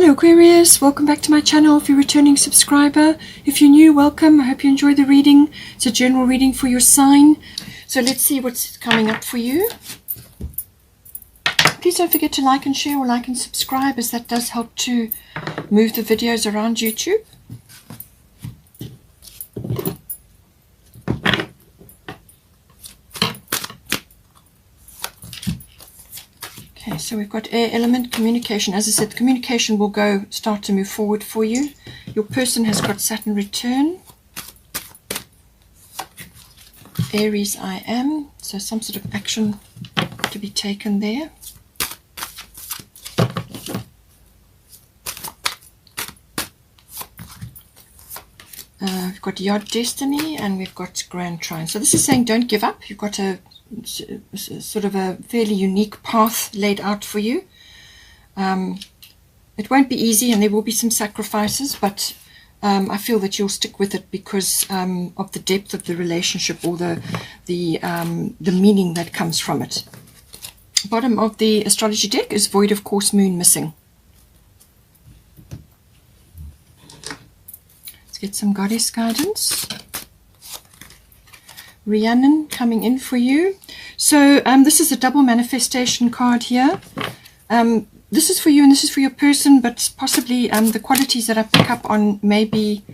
Hello Aquarius, welcome back to my channel if you're a returning subscriber. If you're new, welcome. I hope you enjoy the reading. It's a general reading for your sign. So let's see what's coming up for you. Please don't forget to like and share or like and subscribe, as that does help to move the videos around YouTube. Okay, so we've got air element, communication. As I said, communication will start to move forward for you. Your person has got Saturn return. Aries, I am. So some sort of action to be taken there. We've got Yod Destiny and we've got Grand Trine. So this is saying don't give up. You've got a sort of a fairly unique path laid out for you. It won't be easy and there will be some sacrifices, but I feel that you'll stick with it because of the depth of the relationship, or the meaning that comes from it. Bottom of the astrology deck is void of course, moon missing. Let's get some goddess guidance. Rhiannon coming in for you. So this is a double manifestation card here. This is for you and this is for your person, but possibly the qualities that I pick up on may be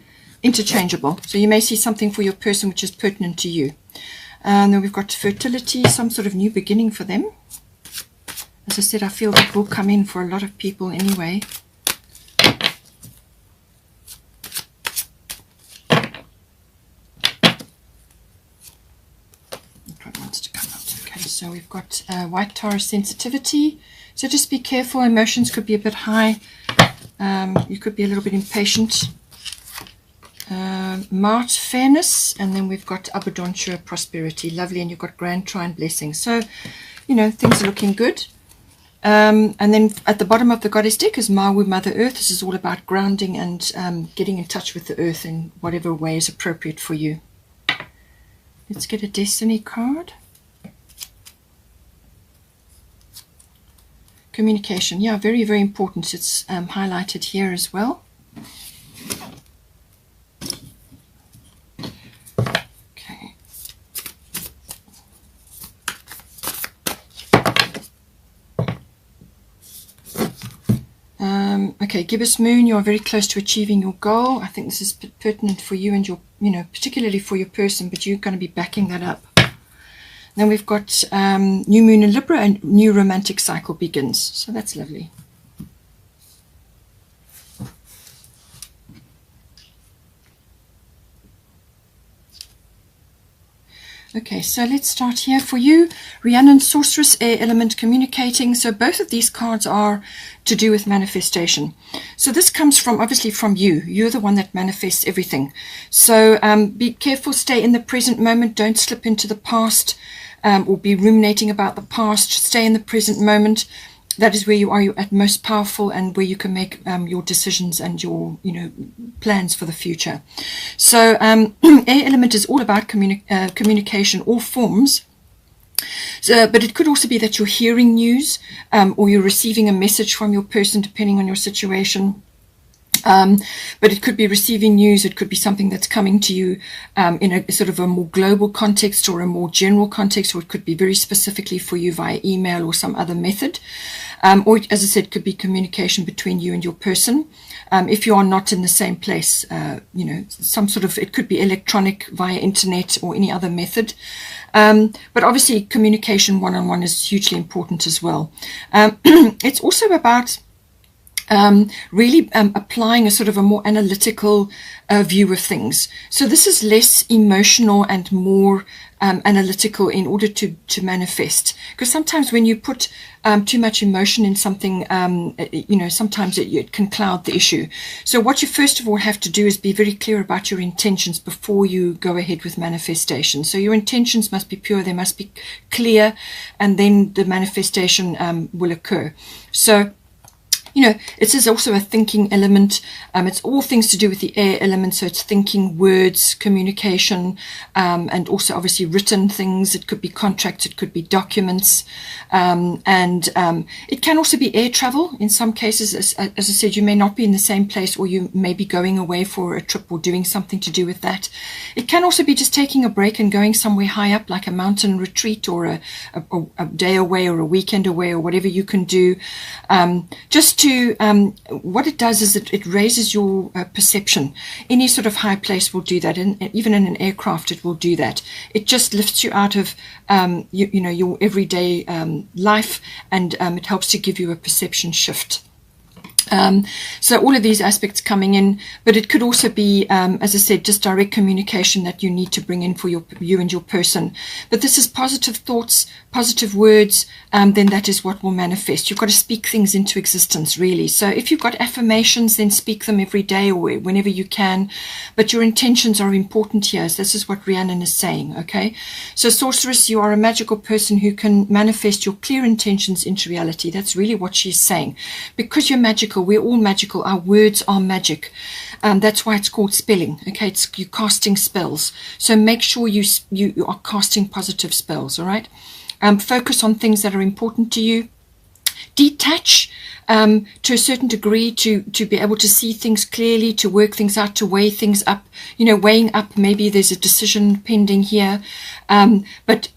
interchangeable. So you may see something for your person which is pertinent to you. And then we've got fertility, some sort of new beginning for them. As I said, I feel that will come in for a lot of people anyway. So we've got white Taurus sensitivity. So just be careful. Emotions could be a bit high. You could be a little bit impatient. Mart, fairness. And then we've got Abundantia, prosperity. Lovely. And you've got Grand Trine, blessing. So, you know, things are looking good. And then at the bottom of the goddess deck is Mawu, Mother Earth. This is all about grounding and getting in touch with the earth in whatever way is appropriate for you. Let's get a destiny card. Communication, yeah, very, very important. It's highlighted here as well. Okay. Okay, gibbous moon, you are very close to achieving your goal. I think this is pertinent for you and your, particularly for your person, but you're going to be backing that up. Then we've got new moon in Libra and new romantic cycle begins. So that's lovely. Okay, so let's start here for you. Rhiannon, sorceress, air element, communicating. So both of these cards are to do with manifestation. So this comes from, obviously, from you. You're the one that manifests everything. So be careful, stay in the present moment. Don't slip into the past. Or be ruminating about the past. Stay in the present moment. That is where you are at most powerful and where you can make your decisions and your plans for the future. So air element is all about communication, all forms. So, but it could also be that you're hearing news or you're receiving a message from your person, depending on your situation. But it could be receiving news, it could be something that's coming to you in a sort of a more global context or a more general context, or it could be very specifically for you via email or some other method. Or, as I said, could be communication between you and your person. If you are not in the same place, some sort of, it could be electronic via internet or any other method. But obviously communication one-on-one is hugely important as well. It's also about really applying a sort of a more analytical view of things. So this is less emotional and more analytical in order to manifest. Because sometimes when you put too much emotion in something, sometimes it can cloud the issue. So what you first of all have to do is be very clear about your intentions before you go ahead with manifestation. So your intentions must be pure, they must be clear, and then the manifestation will occur. So it is also a thinking element. It's all things to do with the air element, so it's thinking, words, communication, and also obviously written things. It could be contracts, it could be documents, and it can also be air travel. In some cases, as I said, you may not be in the same place, or you may be going away for a trip or doing something to do with that. It can also be just taking a break and going somewhere high up, like a mountain retreat, or a day away, or a weekend away, or whatever you can do. Just to, what it does is it raises your perception. Any sort of high place will do that, and even in an aircraft it will do that. It just lifts you out of your everyday life, and it helps to give you a perception shift. So all of these aspects coming in, but it could also be, as I said, just direct communication that you need to bring in for you and your person. But this is positive thoughts, positive words, then that is what will manifest. You've got to speak things into existence, really. So if you've got affirmations, then speak them every day or whenever you can. But your intentions are important here. So this is what Rhiannon is saying, okay? So Sorceress, you are a magical person who can manifest your clear intentions into reality. That's really what she's saying. Because you're magical, we're all magical. Our words are magic. That's why it's called spelling. Okay, you're casting spells. So make sure you are casting positive spells. All right. Focus on things that are important to you. Detach to a certain degree to be able to see things clearly, to work things out, to weigh things up. Weighing up. Maybe there's a decision pending here, but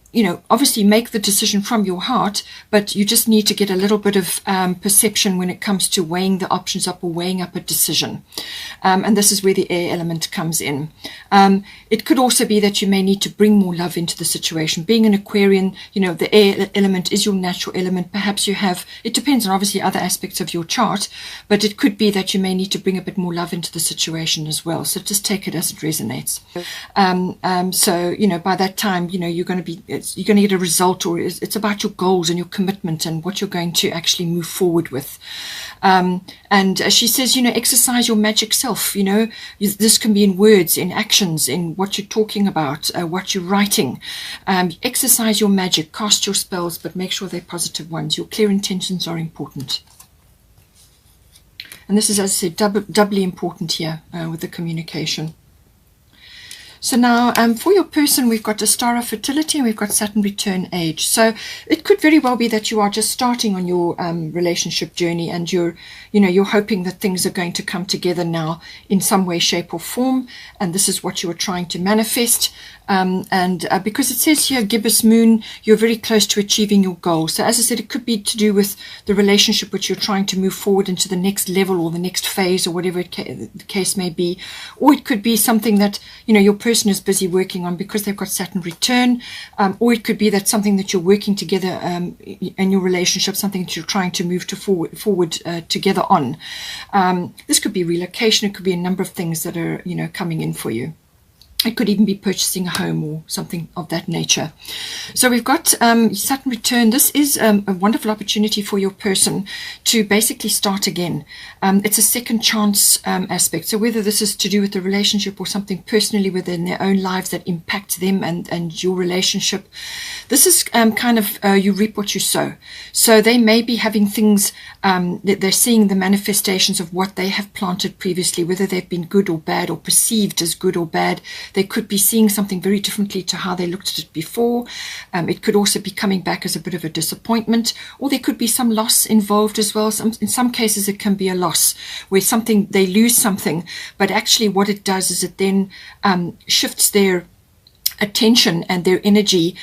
obviously make the decision from your heart, but you just need to get a little bit of perception when it comes to weighing the options up or weighing up a decision. And this is where the air element comes in. It could also be that you may need to bring more love into the situation. Being an Aquarian, the air element is your natural element. Perhaps you have, it depends on obviously other aspects of your chart, but it could be that you may need to bring a bit more love into the situation as well. So just take it as it resonates. So, by that time, you're going to get a result, or it's about your goals and your commitment and what you're going to actually move forward with. And she says, exercise your magic self. This can be in words, in actions, in what you're talking about, what you're writing. Exercise your magic, cast your spells, but make sure they're positive ones. Your clear intentions are important. And this is, as I said, doubly important here with the communication. So now for your person, we've got a star of fertility and we've got Saturn return age. So it could very well be that you are just starting on your relationship journey, and you're hoping that things are going to come together now in some way, shape or form. And this is what you are trying to manifest. Because it says here, gibbous moon, you're very close to achieving your goal. So as I said, it could be to do with the relationship which you're trying to move forward into the next level or the next phase or whatever the case may be. Or it could be something that, your person is busy working on because they've got Saturn return. Or it could be that something that you're working together in your relationship, something that you're trying to move forward together on. This could be relocation. It could be a number of things that are, coming in for you. It could even be purchasing a home or something of that nature. So we've got Saturn return. This is a wonderful opportunity for your person to basically start again. It's a second chance aspect. So whether this is to do with the relationship or something personally within their own lives that impacts them and your relationship, this is kind of you reap what you sow. So they may be having things, they're seeing the manifestations of what they have planted previously, whether they've been good or bad or perceived as good or bad. They could be seeing something very differently to how they looked at it before. It could also be coming back as a bit of a disappointment, or there could be some loss involved as well. In some cases, it can be a loss where they lose something, but actually what it does is it then shifts their attention and their energy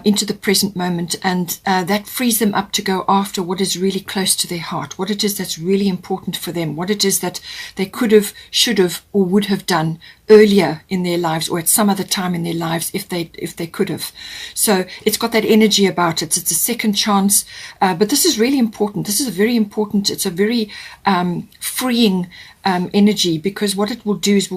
into the present moment, and that frees them up to go after what is really close to their heart, what it is that's really important for them, what it is that they could have, should have, or would have done earlier in their lives or at some other time in their lives if they could have. So it's got that energy about it. It's a second chance, but this is really important. This is very important. It's a very freeing energy, because what it will do is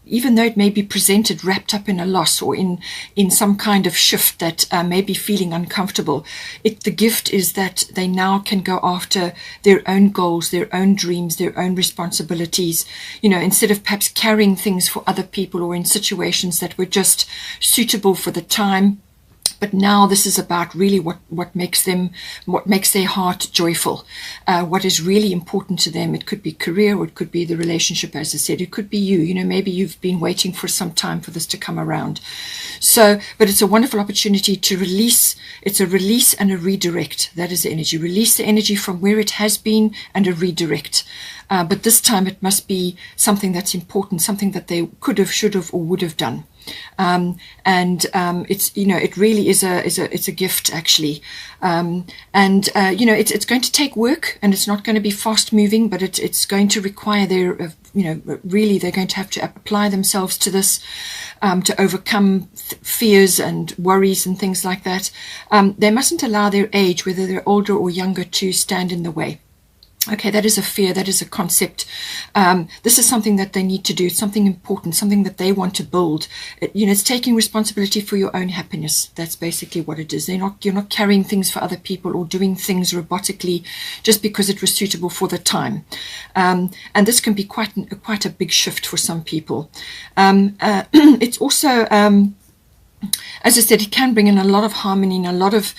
even though it may be presented wrapped up in a loss or in some kind of shift that may be feeling uncomfortable, the gift is that they now can go after their own goals, their own dreams, their own responsibilities, instead of perhaps carrying things for other people or in situations that were just suitable for the time. But now this is about really what makes their heart joyful, what is really important to them. It could be career, or it could be the relationship, as I said. It could be you. You know, maybe you've been waiting for some time for this to come around. So, but it's a wonderful opportunity to release. It's a release and a redirect. That is the energy. Release the energy from where it has been and a redirect. But this time it must be something that's important, something that they could have, should have, or would have done. It's, you know, it really is it's a gift, actually. You know, it's going to take work, and it's not going to be fast moving, but it's going to require their, you know, really they're going to have to apply themselves to this, to overcome fears and worries and things like that. They mustn't allow their age, whether they're older or younger, to stand in the way. Okay, that is a fear, that is a concept. This is something that they need to do. It's something important, something that they want to build. You know, it's taking responsibility for your own happiness. That's basically what it is. You're not carrying things for other people or doing things robotically just because it was suitable for the time. And this can be quite a big shift for some people. It's also... as I said, it can bring in a lot of harmony and a lot of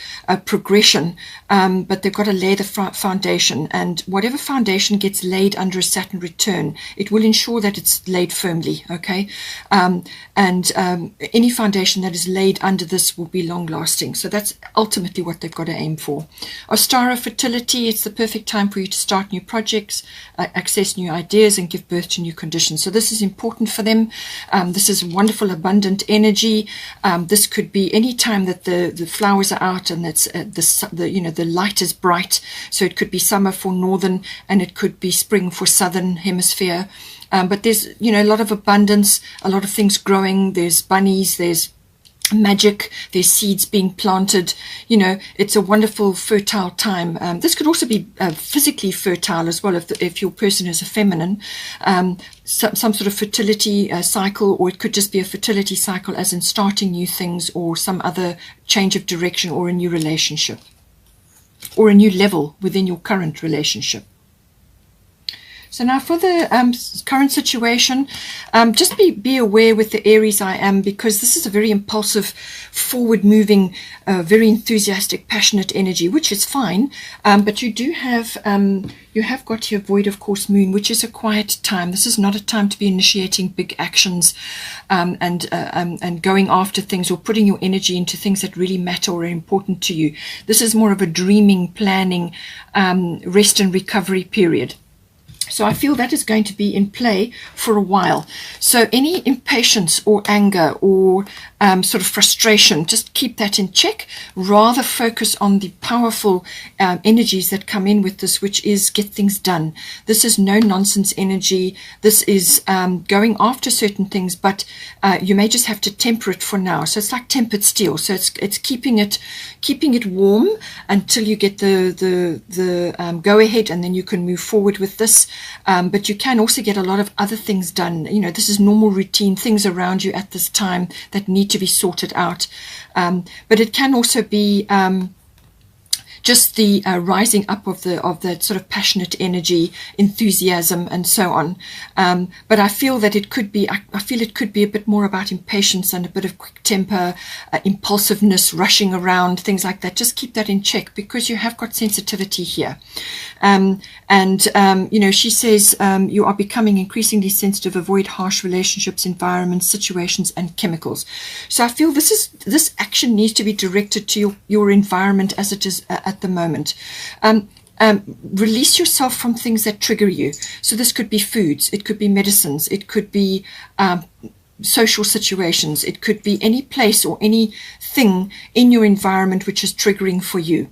progression, but they've got to lay the foundation. And whatever foundation gets laid under a Saturn return, it will ensure that it's laid firmly, okay? Any foundation that is laid under this will be long-lasting. So that's ultimately what they've got to aim for. Ostara, fertility, it's the perfect time for you to start new projects, access new ideas, and give birth to new conditions. So this is important for them. This is wonderful, abundant energy. This could be any time that the flowers are out and it's the light is bright. So it could be summer for northern, and it could be spring for southern hemisphere. But there's, you know, a lot of abundance, a lot of things growing. There's bunnies, there's magic, there's seeds being planted. You know, it's a wonderful fertile time. This could also be physically fertile as well, if your person is a feminine, some sort of fertility cycle, or it could just be a fertility cycle as in starting new things, or some other change of direction, or a new relationship, or a new level within your current relationship. So now for the current situation, just be aware with the Aries I am, because this is a very impulsive, forward-moving, very enthusiastic, passionate energy, which is fine. But you do have got your void of course moon, which is a quiet time. This is not a time to be initiating big actions and going after things, or putting your energy into things that really matter or are important to you. This is more of a dreaming, planning, rest and recovery period. So I feel that is going to be in play for a while. So any impatience or anger or sort of frustration, just keep that in check. Rather focus on the powerful energies that come in with this, which is get things done. This is no nonsense energy. This is going after certain things, but you may just have to temper it for now. So it's like tempered steel. So it's keeping it warm until you get the go ahead, and then you can move forward with this. But you can also get a lot of other things done. You know, this is normal routine things around you at this time that need to be sorted out. But it can also be just the rising up of that sort of passionate energy, enthusiasm, and so on. But I feel that it could be, I feel it could be a bit more about impatience and a bit of quick temper, impulsiveness, rushing around, things like that. Just keep that in check, because you have got sensitivity here. You know, she says you are becoming increasingly sensitive. Avoid harsh relationships, environments, situations, and chemicals. So I feel this action needs to be directed to your environment as it is at the moment. Release yourself from things that trigger you. So this could be foods, it could be medicines, it could be social situations, it could be any place or anything in your environment which is triggering for you.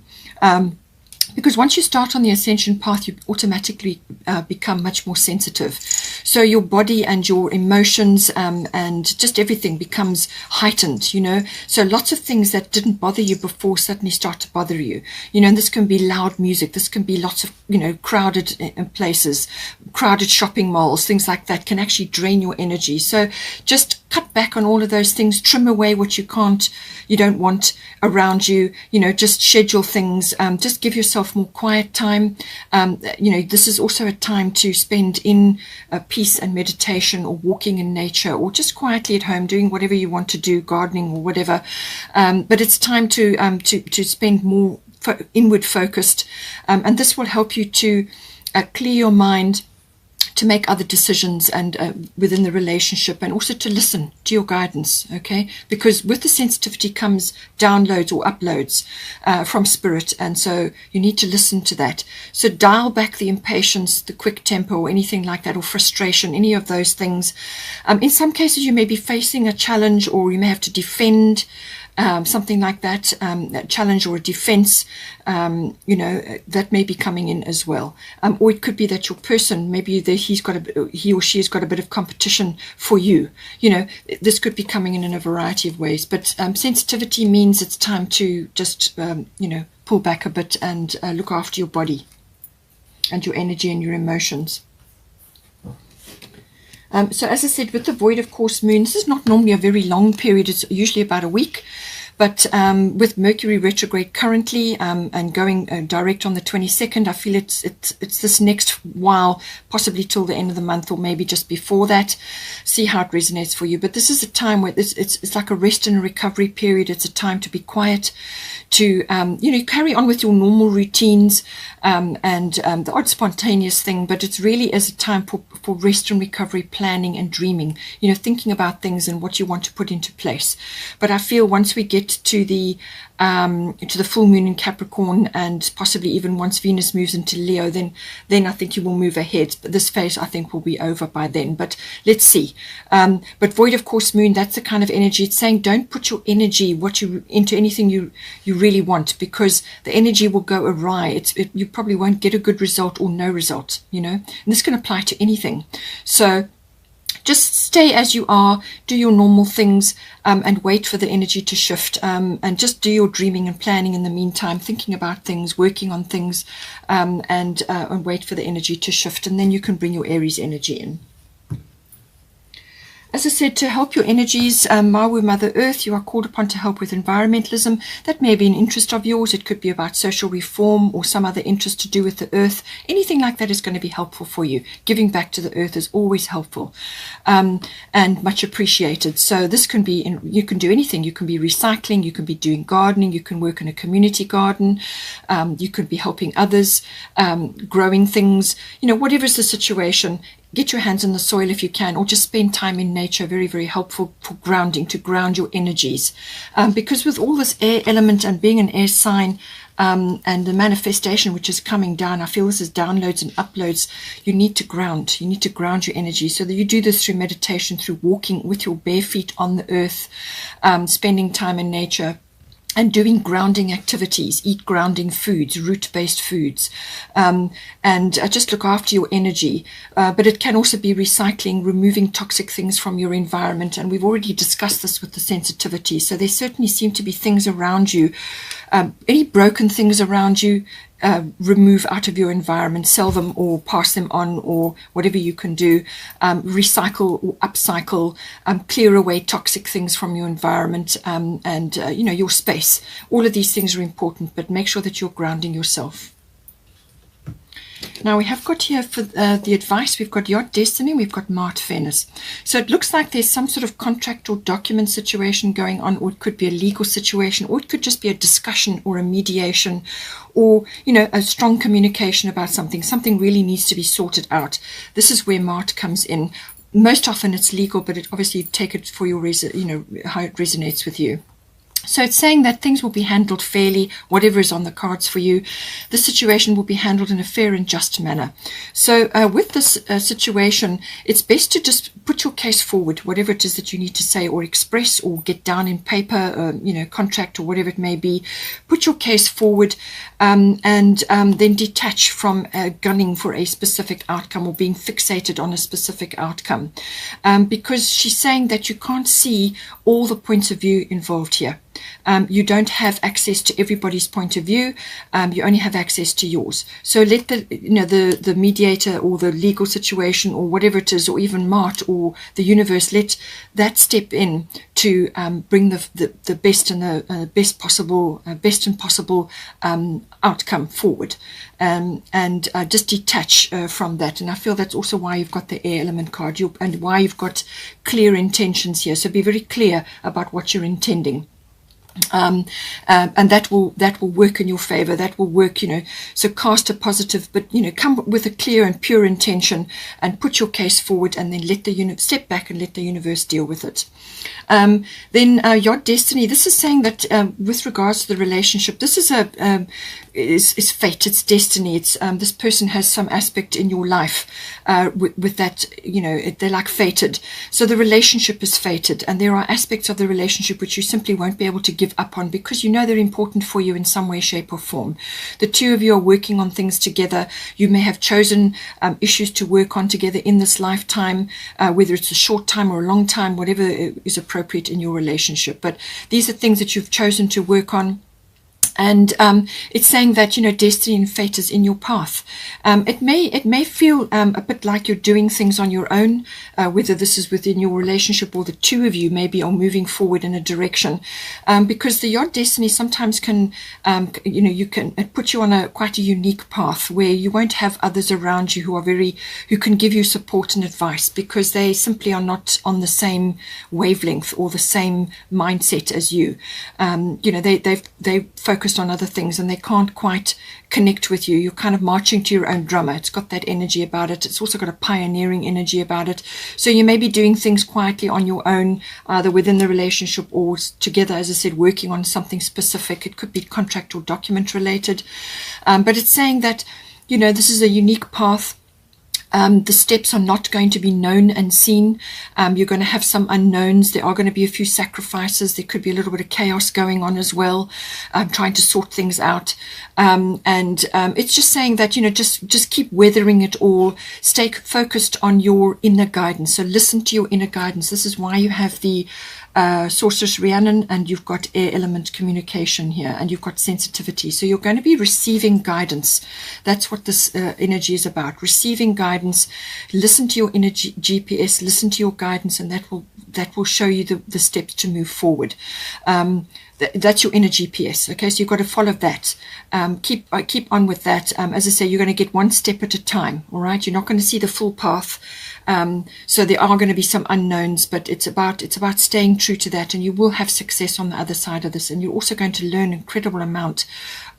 Because once you start on the ascension path, you automatically become much more sensitive. So your body and your emotions and just everything becomes heightened, you know. So lots of things that didn't bother you before suddenly start to bother you. You know, and this can be loud music. This can be lots of, you know, crowded places, crowded shopping malls, things like that can actually drain your energy. So just cut back on all of those things, trim away what you don't want around you, just schedule things, just give yourself more quiet time. This is also a time to spend in peace and meditation, or walking in nature, or just quietly at home doing whatever you want to do, gardening or whatever. But it's time to spend more inward focused, and this will help you to clear your mind, to make other decisions and within the relationship, and also to listen to your guidance, okay? Because with the sensitivity comes downloads or uploads from spirit, and so you need to listen to that. So dial back the impatience, the quick tempo, or anything like that, or frustration, any of those things. In some cases you may be facing a challenge, or you may have to defend something like that, a challenge or a defense, that may be coming in as well. Or it could be that your person, maybe he or she has got a bit of competition for you. This could be coming in a variety of ways. But sensitivity means it's time to just, pull back a bit and look after your body and your energy and your emotions. So as I said, with the void of course moon, this is not normally a very long period. It's usually about a week. But with Mercury retrograde currently and going direct on the 22nd, I feel it's this next while, possibly till the end of the month, or maybe just before that. See how it resonates for you. But this is a time where it's like a rest and a recovery period. It's a time to be quiet, to carry on with your normal routines and the odd spontaneous thing. But it really is a time for rest and recovery, planning and dreaming. Thinking about things and what you want to put into place. But I feel once we get to the full moon in Capricorn, and possibly even once Venus moves into Leo, then I think you will move ahead. But this phase I think will be over by then. But let's see. But void of course moon, that's the kind of energy. It's saying don't put your energy into anything you really want, because the energy will go awry. You probably won't get a good result or no result. And this can apply to anything. So just stay as you are, do your normal things, and wait for the energy to shift, and just do your dreaming and planning in the meantime, thinking about things, working on things, and wait for the energy to shift, and then you can bring your Aries energy in. As I said, to help your energies, Mawu, Mother Earth, you are called upon to help with environmentalism. That may be an interest of yours. It could be about social reform or some other interest to do with the earth. Anything like that is going to be helpful for you. Giving back to the earth is always helpful and much appreciated. So this can be, you can do anything. You can be recycling, you can be doing gardening, you can work in a community garden, you could be helping others, growing things, whatever is the situation. Get your hands in the soil if you can, or just spend time in nature. Very, very helpful for grounding, to ground your energies. Because with all this air element and being an air sign, and the manifestation which is coming down, I feel this is downloads and uploads. You need to ground. You need to ground your energy. So that you do this through meditation, through walking with your bare feet on the earth, spending time in nature, and doing grounding activities. Eat grounding foods, root-based foods, and just look after your energy. But it can also be recycling, removing toxic things from your environment. And we've already discussed this with the sensitivity. So there certainly seem to be things around you, any broken things around you, remove out of your environment, sell them or pass them on, or whatever you can do. Recycle or upcycle, clear away toxic things from your environment, and your space. All of these things are important, but make sure that you're grounding yourself. Now we have got here for the advice, we've got Yacht Destiny, we've got Mart Venus. So it looks like there's some sort of contract or document situation going on, or it could be a legal situation, or it could just be a discussion or a mediation, or a strong communication about something. Something really needs to be sorted out. This is where Mart comes in. Most often it's legal, but obviously take it for your how it resonates with you. So it's saying that things will be handled fairly, whatever is on the cards for you. The situation will be handled in a fair and just manner. So with this situation, it's best to just put your case forward, whatever it is that you need to say or express or get down in paper, contract or whatever it may be. Put your case forward and then detach from gunning for a specific outcome or being fixated on a specific outcome. Because she's saying that you can't see all the points of view involved here. you don't have access to everybody's point of view. You only have access to yours. So let the mediator or the legal situation or whatever it is, or even Mart or the universe, let that step in to bring the best and the best and possible outcome forward, and just detach from that. And I feel that's also why you've got the air element card, and why you've got clear intentions here. So be very clear about what you're intending. And that will work in your favor. That will work, so cast a positive, but come with a clear and pure intention and put your case forward, and then let the step back and let the universe deal with it. Then your destiny, this is saying that with regards to the relationship, this is is fate, it's destiny. It's this person has some aspect in your life with that, they're like fated. So the relationship is fated, and there are aspects of the relationship which you simply won't be able to give up on, because they're important for you in some way, shape or form. The two of you are working on things together. You may have chosen issues to work on together in this lifetime, whether it's a short time or a long time, whatever is appropriate in your relationship. But these are things that you've chosen to work on. And it's saying that, destiny and fate is in your path. It may feel a bit like you're doing things on your own, whether this is within your relationship or the two of you maybe are moving forward in a direction. Because your destiny sometimes can, it puts you on quite a unique path where you won't have others around you who can give you support and advice, because they simply are not on the same wavelength or the same mindset as you. They focus on other things and they can't quite connect with you. You're kind of marching to your own drummer. It's got that energy about it. It's also got a pioneering energy about it. So you may be doing things quietly on your own, either within the relationship or together, as I said, working on something specific. It could be contract or document related. But it's saying that, this is a unique path. The steps are not going to be known and seen. You're going to have some unknowns. There are going to be a few sacrifices. There could be a little bit of chaos going on as well, trying to sort things out. It's just saying that, just keep weathering it all. Stay focused on your inner guidance. So listen to your inner guidance. This is why you have the Sorceress Rhiannon, and you've got air element communication here, and you've got sensitivity. So you're going to be receiving guidance. That's what this energy is about, receiving guidance. Listen to your inner GPS, listen to your guidance, and that will show you the steps to move forward. That's your inner GPS. Okay, so you've got to follow that. Keep on with that. As I say, you're going to get one step at a time. All right, you're not going to see the full path. So there are going to be some unknowns, but it's about staying true to that, and you will have success on the other side of this. And you're also going to learn an incredible amount,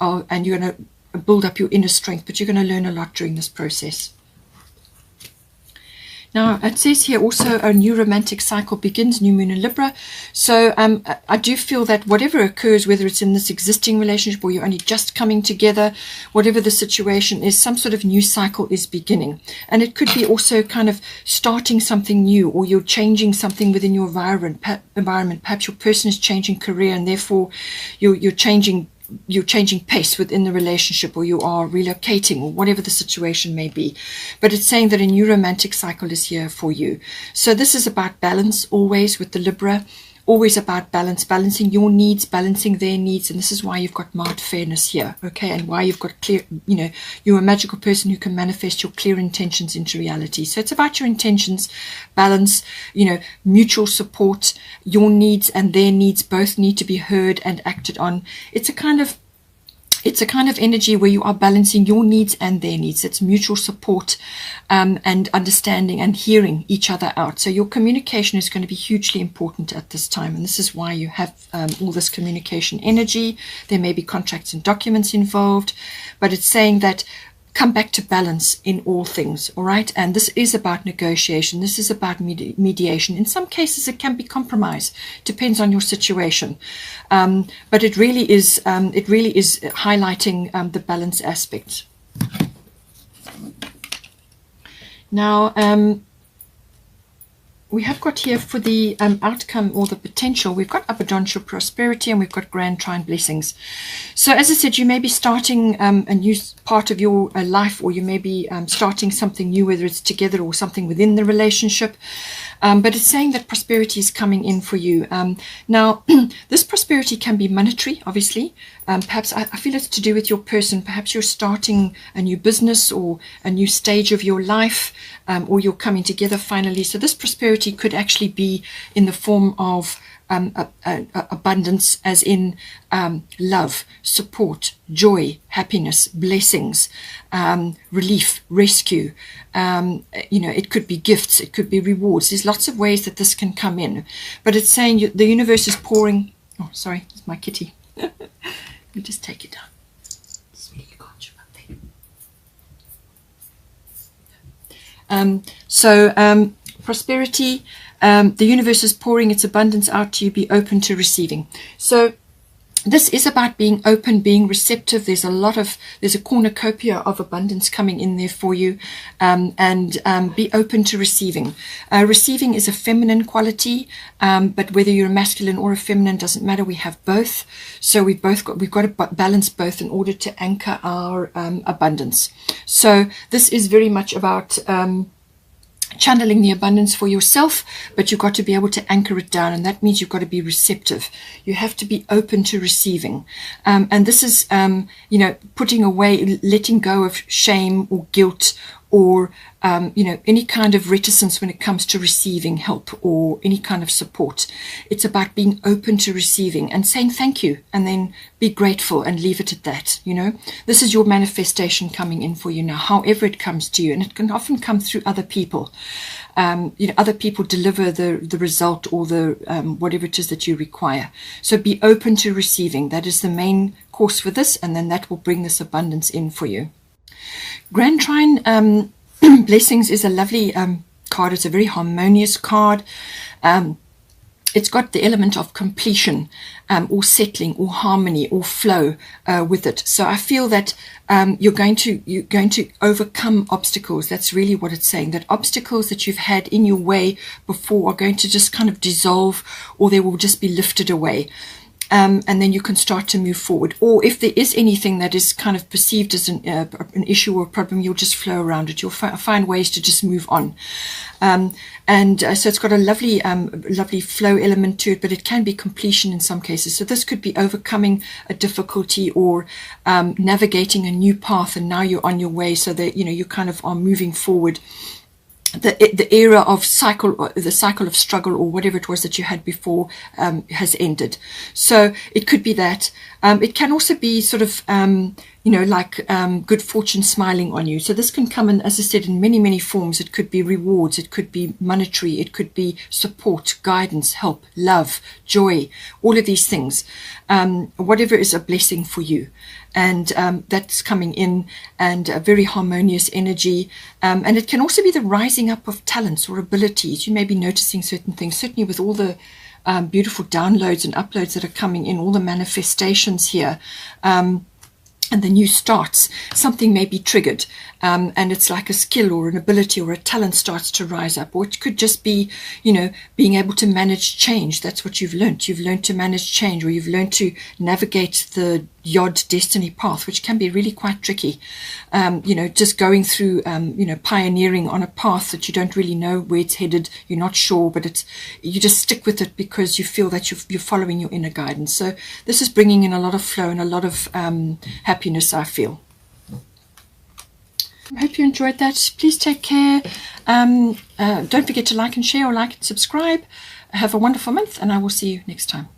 and you're going to build up your inner strength. But you're going to learn a lot during this process. Now, it says here also a new romantic cycle begins, new moon in Libra. So I do feel that whatever occurs, whether it's in this existing relationship or you're only just coming together, whatever the situation is, some sort of new cycle is beginning. And it could be also kind of starting something new, or you're changing something within your environment. Perhaps your person is changing career, and therefore you're changing pace within the relationship, or you are relocating, or whatever the situation may be. But it's saying that a new romantic cycle is here for you. So this is about balance, always with the Libra, always about balance, balancing your needs, balancing their needs. And this is why you've got marked fairness here, okay? And why you've got clear, you're a magical person who can manifest your clear intentions into reality. So it's about your intentions, balance, mutual support. Your needs and their needs both need to be heard and acted on. It's a kind of energy where you are balancing your needs and their needs. It's mutual support and understanding and hearing each other out. So your communication is going to be hugely important at this time. And this is why you have all this communication energy. There may be contracts and documents involved, but it's saying that come back to balance in all things, all right? And this is about negotiation. This is about mediation. In some cases, it can be compromise. Depends on your situation. But it really is highlighting the balance aspect. Now, we have got here for the outcome or the potential, we've got abundance, prosperity, and we've got grand trine blessings. So as I said, you may be starting a new part of your life, or you may be starting something new, whether it's together or something within the relationship. But it's saying that prosperity is coming in for you. Now, this prosperity can be monetary, obviously. Perhaps I feel it's to do with your person. Perhaps you're starting a new business or a new stage of your life, or you're coming together finally. So this prosperity could actually be in the form of abundance, as in love, support, joy, happiness, blessings, relief, rescue. It could be gifts, it could be rewards. There's lots of ways that this can come in, but it's saying the universe is pouring. Oh, sorry, it's my kitty. Let me just take it down. It's really conscious up there. Prosperity. The universe is pouring its abundance out to you. Be open to receiving. So this is about being open, being receptive. There's a cornucopia of abundance coming in there for you, and be open to receiving. Receiving is a feminine quality, but whether you're a masculine or a feminine doesn't matter. We have both, so we've got to balance both in order to anchor our abundance. So this is very much about channeling the abundance for yourself, but you've got to be able to anchor it down, and that means you've got to be receptive. You have to be open to receiving, and this is putting away, letting go of shame or guilt or any kind of reticence when it comes to receiving help or any kind of support. It's about being open to receiving and saying thank you, and then be grateful and leave it at that. This is your manifestation coming in for you now, however it comes to you, and it can often come through other people. Other people deliver the result or the whatever it is that you require. So be open to receiving. That is the main course for this, and then that will bring this abundance in for you. Grand Trine Blessings is a lovely card. It's a very harmonious card. It's got the element of completion, or settling, or harmony, or flow with it. So I feel that you're going to overcome obstacles. That's really what it's saying. That obstacles that you've had in your way before are going to just kind of dissolve, or they will just be lifted away. And then you can start to move forward. Or if there is anything that is kind of perceived as an issue or a problem, you'll just flow around it. You'll find ways to just move on. So it's got a lovely flow element to it, but it can be completion in some cases. So this could be overcoming a difficulty or navigating a new path, and now you're on your way, so that you kind of are moving forward. The era of the cycle of struggle, or whatever it was that you had before, has ended. So it could be that. It can also be sort of like good fortune smiling on you. So this can come in, as I said, in many forms. It could be rewards, it could be monetary, it could be support, guidance, help, love, joy, all of these things. Whatever is a blessing for you. And that's coming in, and a very harmonious energy. And it can also be the rising up of talents or abilities. You may be noticing certain things, certainly with all the beautiful downloads and uploads that are coming in, all the manifestations here. And the new starts, something may be triggered, and it's like a skill or an ability or a talent starts to rise up. Or it could just be, being able to manage change. That's what you've learned. You've learned to manage change, or you've learned to navigate the Yod destiny path, which can be really quite tricky. Just going through, pioneering on a path that you don't really know where it's headed. You're not sure, but you just stick with it because you feel that you're following your inner guidance. So this is bringing in a lot of flow and a lot of happiness, I feel. I hope you enjoyed that. Please take care. Don't forget to like and share, or like and subscribe. Have a wonderful month, and I will see you next time.